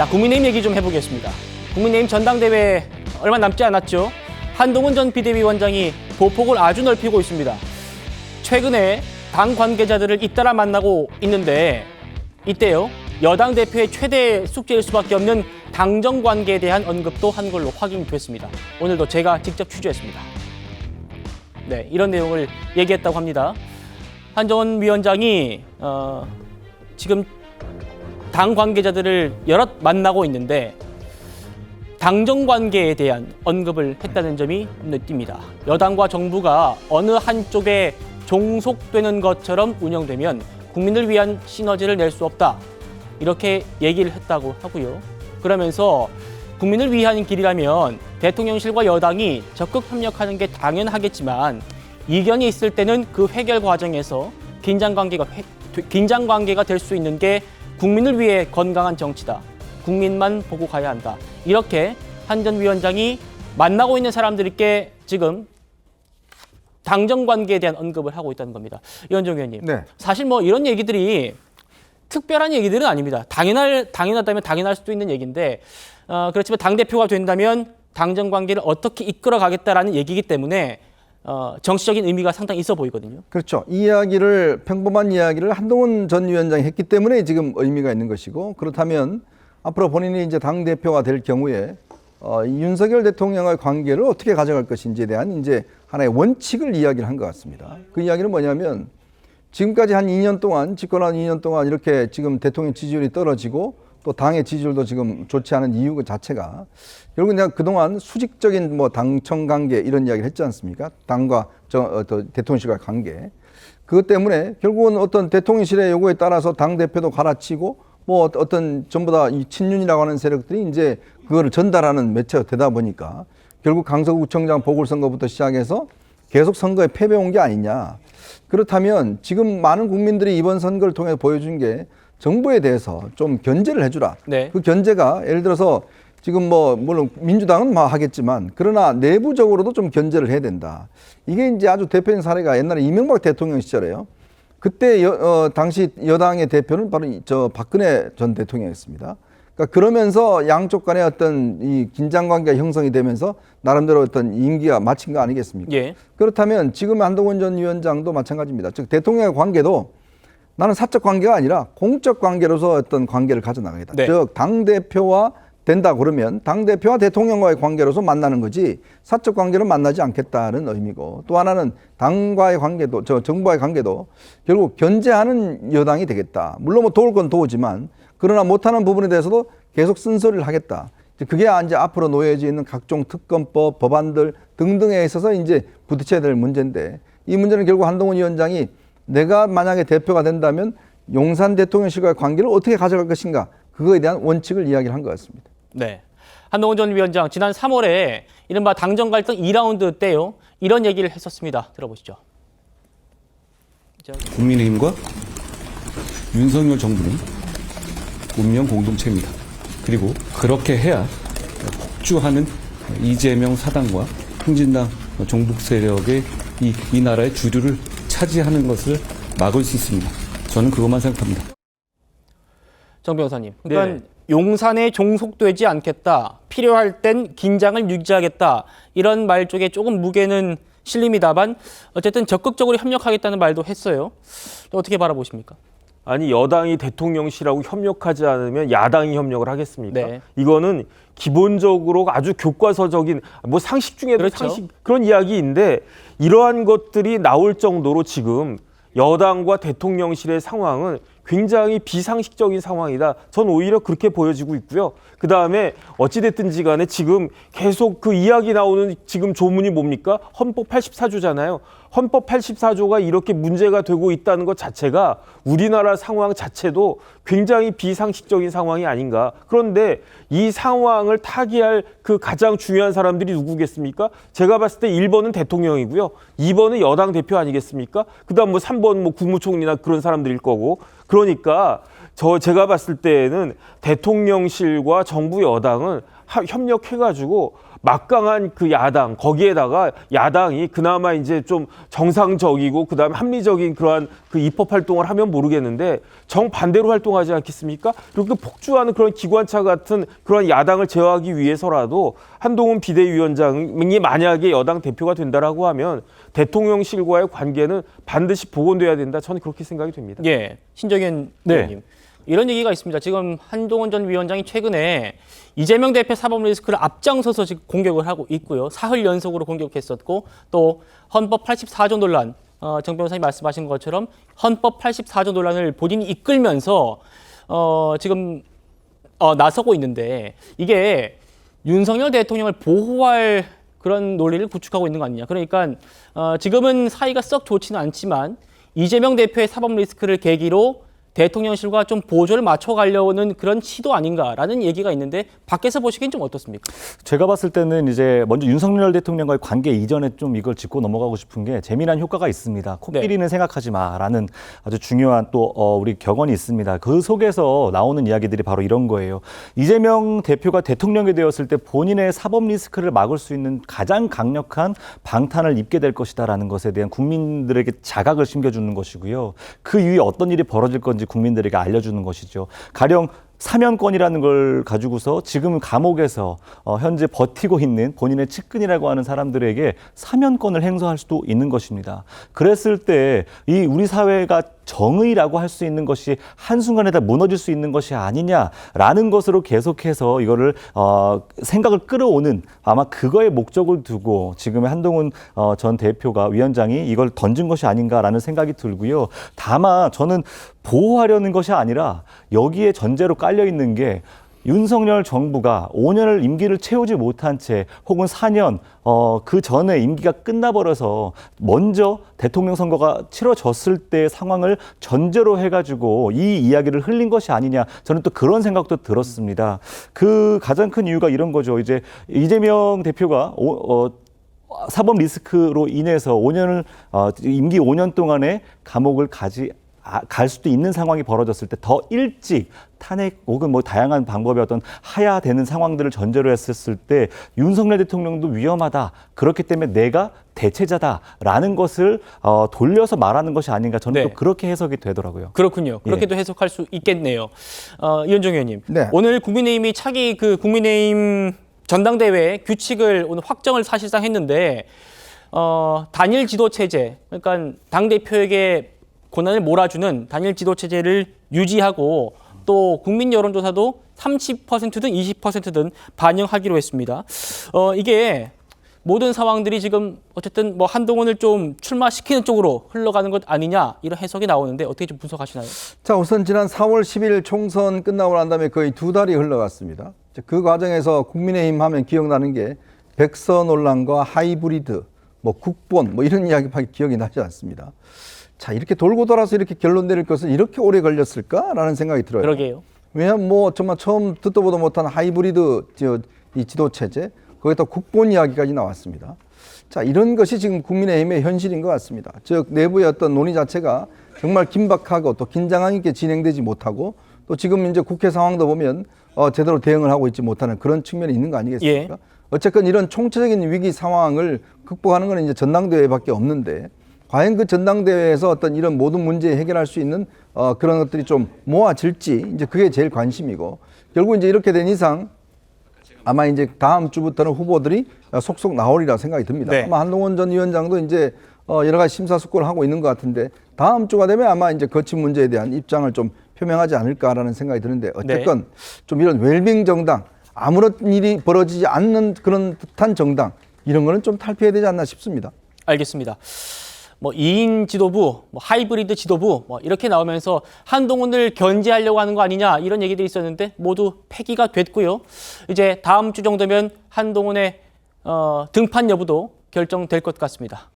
자, 국민의힘 얘기 좀 해보겠습니다. 국민의힘 전당대회 얼마 남지 않았죠. 한동훈 전 비대위원장이 보폭을 아주 넓히고 있습니다. 최근에 당 관계자들을 잇따라 만나고 있는데 이때요, 여당 대표의 최대 숙제일 수밖에 없는 당정 관계에 대한 언급도 한 걸로 확인이 됐습니다. 오늘도 제가 직접 취재했습니다. 네, 이런 내용을 얘기했다고 합니다. 한동훈 위원장이 지금 당 관계자들을 여럿 만나고 있는데 당정 관계에 대한 언급을 했다는 점이 눈에 띕니다. 여당과 정부가 어느 한쪽에 종속되는 것처럼 운영되면 국민을 위한 시너지를 낼 수 없다. 이렇게 얘기를 했다고 하고요. 그러면서 국민을 위한 길이라면 대통령실과 여당이 적극 협력하는 게 당연하겠지만 이견이 있을 때는 그 해결 과정에서 긴장 관계가 될 수 있는 게 국민을 위해 건강한 정치다. 국민만 보고 가야 한다. 이렇게 한 전 위원장이 만나고 있는 사람들께 지금 당정 관계에 대한 언급을 하고 있다는 겁니다. 이현정 의원님, 네. 사실 뭐 이런 얘기들이 특별한 얘기들은 아닙니다. 당연하다면 당연할 수도 있는 얘기인데 그렇지만 당대표가 된다면 당정 관계를 어떻게 이끌어가겠다라는 얘기이기 때문에 정치적인 의미가 상당히 있어 보이거든요. 그렇죠. 이 이야기를, 평범한 이야기를 한동훈 전 위원장이 했기 때문에 지금 의미가 있는 것이고, 그렇다면 앞으로 본인이 이제 당대표가 될 경우에 윤석열 대통령과의 관계를 어떻게 가져갈 것인지에 대한 이제 하나의 원칙을 이야기를 한 것 같습니다. 그 이야기는 뭐냐면 지금까지 한 2년 동안, 집권한 2년 동안 이렇게 지금 대통령 지지율이 떨어지고 또 당의 지지율도 지금 좋지 않은 이유 그 자체가 결국 내가 그동안 수직적인 뭐 당청 관계 이런 이야기를 했지 않습니까? 당과 대통령실과의 관계. 그것 때문에 결국은 어떤 대통령실의 요구에 따라서 당대표도 갈아치고 뭐 어떤 전부 다 이 친윤이라고 하는 세력들이 이제 그거를 전달하는 매체가 되다 보니까 결국 강서구청장 보궐선거부터 시작해서 계속 선거에 패배온 게 아니냐. 그렇다면 지금 많은 국민들이 이번 선거를 통해 보여준 게 정부에 대해서 좀 견제를 해주라. 네. 그 견제가 예를 들어서 지금 뭐 물론 민주당은 막 하겠지만 그러나 내부적으로도 좀 견제를 해야 된다. 이게 이제 아주 대표적인 사례가 옛날에 이명박 대통령 시절에요. 그때 당시 여당의 대표는 바로 박근혜 전 대통령이었습니다. 그러니까 그러면서 양쪽 간의 어떤 이 긴장 관계가 형성이 되면서 나름대로 어떤 임기가 마친 거 아니겠습니까? 예. 그렇다면 지금 한동훈 전 위원장도 마찬가지입니다. 즉 대통령의 관계도 나는 사적 관계가 아니라 공적 관계로서 어떤 관계를 가져나가겠다. 네. 즉 당대표와 된다 그러면 당대표와 대통령과의 관계로서 만나는 거지 사적 관계로 만나지 않겠다는 의미고, 또 하나는 당과의 관계도 정부와의 관계도 결국 견제하는 여당이 되겠다. 물론 뭐 도울 건 도우지만 그러나 못하는 부분에 대해서도 계속 쓴소리를 하겠다. 그게 이제 앞으로 놓여져 있는 각종 특검법, 법안들 등등에 있어서 이제 부딪혀야 될 문제인데, 이 문제는 결국 한동훈 위원장이 내가 만약에 대표가 된다면 용산 대통령실과의 관계를 어떻게 가져갈 것인가, 그거에 대한 원칙을 이야기를 한 것 같습니다. 네. 한동훈 전 위원장 지난 3월에 이른바 당정 갈등 2라운드 때요, 이런 얘기를 했었습니다. 들어보시죠. 국민의힘과 윤석열 정부는 운명 공동체입니다. 그리고 그렇게 해야 폭주하는 이재명 사당과 홍진당 종북 세력의 이 나라의 주류를 차지하는 것을 막을 수 있습니다. 저는 그것만 생각합니다. 정 변호사님, 그러니까 용산에 종속되지 않겠다, 필요할 땐 긴장을 유지하겠다, 이런 말 쪽에 조금 무게는 실립니다만 어쨌든 적극적으로 협력하겠다는 말도 했어요. 또 어떻게 바라보십니까? 아니, 여당이 대통령실하고 협력하지 않으면 야당이 협력을 하겠습니까? 네. 이거는 기본적으로 아주 교과서적인 뭐 상식 중에도 그렇죠. 상식 그런 이야기인데, 이러한 것들이 나올 정도로 지금 여당과 대통령실의 상황은 굉장히 비상식적인 상황이다. 전 오히려 그렇게 보여지고 있고요. 그다음에 어찌됐든지 간에 지금 계속 그 이야기 나오는 지금 조문이 뭡니까? 헌법 84조잖아요. 헌법 84조가 이렇게 문제가 되고 있다는 것 자체가 우리나라 상황 자체도 굉장히 비상식적인 상황이 아닌가. 그런데 이 상황을 타개할 그 가장 중요한 사람들이 누구겠습니까? 제가 봤을 때 1번은 대통령이고요. 2번은 여당 대표 아니겠습니까? 그다음 뭐 3번 뭐 국무총리나 그런 사람들일 거고. 그러니까 제가 봤을 때는 대통령실과 정부 여당은 협력해가지고 막강한 그 야당, 거기에다가 야당이 그나마 이제 좀 정상적이고 그다음에 합리적인 그러한 그 입법 활동을 하면 모르겠는데 정반대로 활동하지 않겠습니까? 그리고 또 폭주하는 그런 기관차 같은 그런 야당을 제어하기 위해서라도 한동훈 비대위원장이 만약에 여당 대표가 된다라고 하면 대통령실과의 관계는 반드시 복원돼야 된다. 저는 그렇게 생각이 됩니다. 예, 신정현 의원님. 이런 얘기가 있습니다. 지금 한동훈 전 위원장이 최근에 이재명 대표 사법 리스크를 앞장서서 지금 공격을 하고 있고요. 사흘 연속으로 공격했었고 또 헌법 84조 논란, 정 변호사님 말씀하신 것처럼 헌법 84조 논란을 본인이 이끌면서 지금 나서고 있는데 이게 윤석열 대통령을 보호할 그런 논리를 구축하고 있는 거 아니냐. 그러니까 지금은 사이가 썩 좋지는 않지만 이재명 대표의 사법 리스크를 계기로 대통령실과 좀 보조를 맞춰가려는 그런 시도 아닌가라는 얘기가 있는데 밖에서 보시기엔 좀 어떻습니까? 제가 봤을 때는 이제 먼저 윤석열 대통령과의 관계 이전에 좀 이걸 짚고 넘어가고 싶은 게 재미난 효과가 있습니다. 코끼리는 생각하지 마라는 아주 중요한 또 우리 격언이 있습니다. 그 속에서 나오는 이야기들이 바로 이런 거예요. 이재명 대표가 대통령이 되었을 때 본인의 사법 리스크를 막을 수 있는 가장 강력한 방탄을 입게 될 것이다라는 것에 대한 국민들에게 자각을 심겨주는 것이고요. 그 이후에 어떤 일이 벌어질 건지 국민들에게 알려주는 것이죠. 가령 사면권이라는 걸 가지고서 지금 감옥에서 현재 버티고 있는 본인의 측근이라고 하는 사람들에게 사면권을 행사할 수도 있는 것입니다. 그랬을 때 이 우리 사회가 정의라고 할 수 있는 것이 한순간에 다 무너질 수 있는 것이 아니냐라는 것으로 계속해서 이거를 생각을 끌어오는 아마 그거에 목적을 두고 지금의 한동훈 전 대표가 위원장이 이걸 던진 것이 아닌가라는 생각이 들고요. 다만 저는 보호하려는 것이 아니라 여기에 전제로 깔려 있는 게 윤석열 정부가 5년을 임기를 채우지 못한 채 혹은 4년 그 전에 임기가 끝나버려서 먼저 대통령 선거가 치러졌을 때 상황을 전제로 해가지고 이 이야기를 흘린 것이 아니냐 저는 또 그런 생각도 들었습니다. 그 가장 큰 이유가 이런 거죠. 이제 이재명 대표가 사법 리스크로 인해서 5년을 임기 5년 동안에 감옥을 갈 수도 있는 상황이 벌어졌을 때 더 일찍 탄핵 혹은 뭐 다양한 방법의 어떤 하야되는 상황들을 전제로 했었을 때 윤석열 대통령도 위험하다. 그렇기 때문에 내가 대체자다라는 것을 돌려서 말하는 것이 아닌가 저는 또 그렇게 해석이 되더라고요. 그렇군요. 그렇게도 해석할 수 있겠네요. 이현정 의원님, 네. 오늘 국민의힘이 차기 그 국민의힘 전당대회 규칙을 오늘 확정을 사실상 했는데 단일 지도 체제, 그러니까 당 대표에게 권한을 몰아주는 단일 지도 체제를 유지하고 또 국민 여론조사도 30%든 20%든 반영하기로 했습니다. 이게 모든 상황들이 지금 어쨌든 뭐 한동훈을 좀 출마시키는 쪽으로 흘러가는 것 아니냐 이런 해석이 나오는데 어떻게 좀 분석하시나요? 자, 우선 지난 4월 10일 총선 끝나고 난 다음에 거의 2달이 흘러갔습니다. 그 과정에서 국민의힘 하면 기억나는 게 백서 논란과 하이브리드, 뭐 국본, 뭐 이런 이야기밖에 기억이 나지 않습니다. 자, 이렇게 돌고 돌아서 이렇게 결론 내릴 것은 이렇게 오래 걸렸을까라는 생각이 들어요. 그러게요. 왜냐하면 뭐 정말 처음 듣도 보도 못한 하이브리드 이 지도 체제, 거기다 국본 이야기까지 나왔습니다. 자, 이런 것이 지금 국민의힘의 현실인 것 같습니다. 즉 내부의 어떤 논의 자체가 정말 긴박하고 또 긴장감 있게 진행되지 못하고 또 지금 이제 국회 상황도 보면 제대로 대응을 하고 있지 못하는 그런 측면이 있는 거 아니겠습니까? 어쨌건 이런 총체적인 위기 상황을 극복하는 건 이제 전당대회밖에 없는데 과연 그 전당대회에서 어떤 이런 모든 문제 해결할 수 있는 그런 것들이 좀 모아질지 이제 그게 제일 관심이고 결국 이제 이렇게 된 이상 아마 이제 다음 주부터는 후보들이 속속 나오리라 생각이 듭니다. 네. 아마 한동훈 전 위원장도 이제 여러 가지 심사숙고를 하고 있는 것 같은데 다음 주가 되면 아마 이제 거친 문제에 대한 입장을 좀 표명하지 않을까라는 생각이 드는데 어쨌건 좀 이런 웰빙 정당 아무런 일이 벌어지지 않는 그런 듯한 정당 이런 거는 좀 탈피해야 되지 않나 싶습니다. 알겠습니다. 뭐 2인 지도부, 뭐 하이브리드 지도부 뭐 이렇게 나오면서 한동훈을 견제하려고 하는 거 아니냐 이런 얘기들이 있었는데 모두 폐기가 됐고요. 이제 다음 주 정도면 한동훈의 등판 여부도 결정될 것 같습니다.